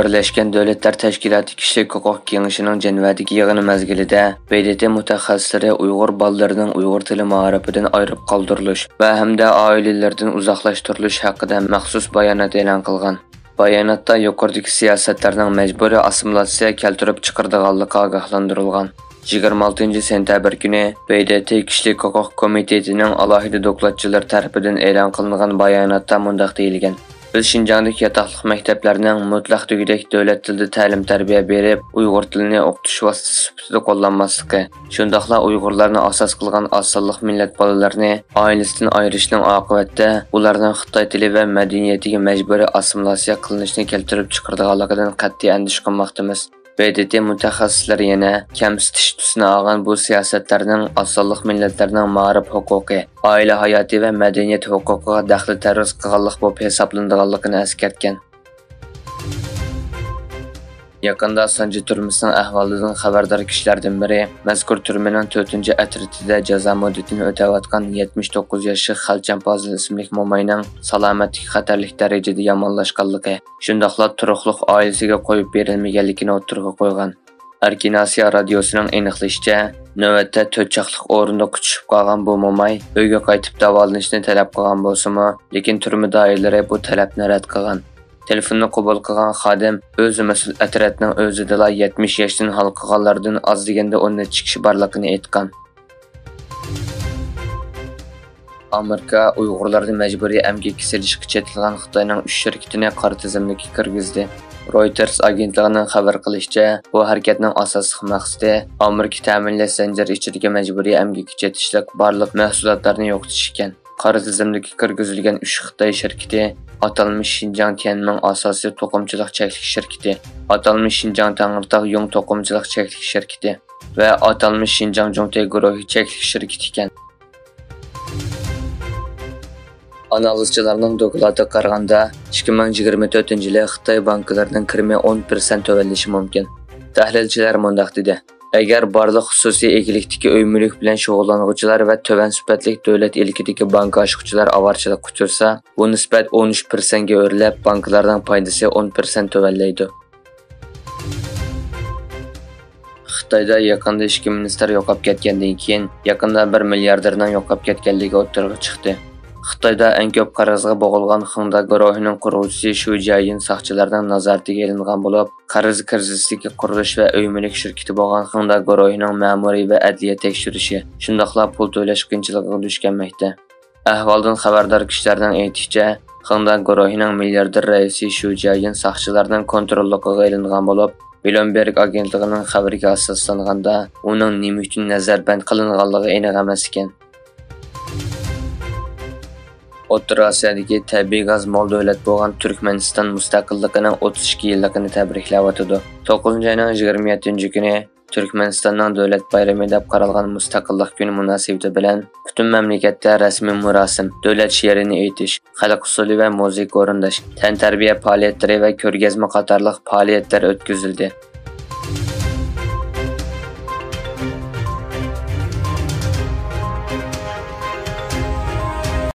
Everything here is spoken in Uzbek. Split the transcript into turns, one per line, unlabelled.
Birleşken Devletler Teşkilatı Kişilik Hukuk Kengişining Jenevadagi yig'ini mezgilida BDT mutaxassislari Uyg'ur bolalarının Uyg'ur tili ma'rifidan ayirib qoldirilish va hamda oilalardan uzoqlashtirilish haqida maxsus bayonot e'lon qilgan. Bayonotda yuqoridagi siyosatlarning majburiy assimilyatsiya keltirib chiqardiganligi ogohlantirilgan. 26 sentabr kuni BDT Kişilik Hukuk Komitetining alohida dokladchilari tarafidan e'lon qilingan bayonotda mundaq deyilgan: Biz Şinjandagi yataqliq maktablarning mutlaq tugidek davlat tilida ta'lim-tarbiya berib, Uyg'ur tilini o'qitish vositasi sifatida qo'llanmasligi, shundaqla Uyg'urlarni asos qilgan asonliq millat bolalarini oilasidan ayirishning oqibatida ularning Xitoy tili va madaniyatiga majburiy assimilyatsiya qilinishini keltirib chiqardiganligidan qat'iy andish qilmoqdamiz. BDT mutaxassislari yana kamsitish tusini olgan bu siyosatlarning asonliq millatlarning ma'rif huquqi, oila hayoti va madaniyat huquqiga daxli taruz qilganlik bo'lib hisoblanadiganligini eskartgan. Yaqinda Sanji turmasining ahvolidan xabardor kishilardan biri mazkur turmaning 4-atritida jazo muddatini o'tayotgan 79 yoshli Xalchan Fozil ismli mo'mayning salomatligi xatarlik darajada yomonlashganligi, shundaqla turuqliq oilasiga qo'yib berilmaganligini o'tirg'a qo'ygan. Erkin Asiya radiosining aniqlashicha, navbatda 4 chaqliq o'rinda tushib qolgan bu mo'may uyga qaytib davolanishni talab qilgan bo'lsa-mu, lekin turma doiralari bu talabni rad qilgan. Telefonni qabul qilgan xodim o'zi mas'ul atratning o'zida 70 yoshdan hal qilganlardan oz deganda 10 kishi borligini aytgan. Amerika Uyg'urlarni majburiy emgakka selishga chetilgan Xitoyning 3 shirkatini qora tizimga kirgizdi. Reuters agentligining xabar qilishicha, bu harakatning asosiy maqsadi Amerika ta'minlash zanjiri ichidagi majburiy emgakka chetishlik barliq mahsulotlarni yo'qotish ekan. Qora tizimga kirgizilgan 3 Xitoy shirkati atalmış Şinjan Tianming asosiy to'qimchilik cheklik shirkati, atalmış Şinjan Tangirtaq Yung to'qimchilik cheklik shirkati va atalmış Şinjan Zhongtai guruhi cheklik shirkati ekan. Analizchilarning doklatiga qaraganda 2024-yili Xitoy banklarining kirimi 10% tövəlləşi mumkin. Tahlilchilar mundaq dedi: Agar barliq xususiy egilikdagi uy mulk bilan shug'ullanuvchilar va to'van sifatli davlat ilkidagi bank ochuvchilar avarchilik qutursa, bu nisbat 13% ga o'rlab, banklarning foydasi 10% tövəllaydi. Xitoyda yaqinda ishchi ministr yo'qolib ketgandan keyin yaqinda 1 milliarderning yo'qolib ketganligi o'tirg'a chiqdi. Xitoyda eng ko'p qarzga bo'g'ilgan Xinda guruhining quruvchisi Shu Jiayin soqchilarning nazoratiga ilingan bo'lib, qarz krizisiga qurilish va uy mulk shirkati bo'lgan Xinda guruhining ma'muriy va adliya tekshirishi, shundaqla pul to'lash qiyinchiligiga duch kelmoqda. Ahvoldan xabardor kishilarning aytishicha, Xinda guruhining milliarder raisi Shu Jiayin soqchilarning kontrolligiga ilingan bo'lib, Bloomberg agentligining xabariga asoslanganda, uning nima uchun nazarband qilinganligi aniq emas ekan. O'rta Osiyodagi tabiiy gaz mol davlat bo'lgan Turkmaniston mustaqilligining 32 yilligini tabriklab o'tdi. 9-oyning 27-kuni Turkmanistonning davlat bayrami deb qaralgan mustaqillik kuni munosabati bilan butun mamlakatda rasmiy marosim, davlat she'rini aytish, xalq usuli va musiqa o'rinlash, tantarbiya faoliyatlari va ko'rgazma qatorliq faoliyatlar o'tkazildi.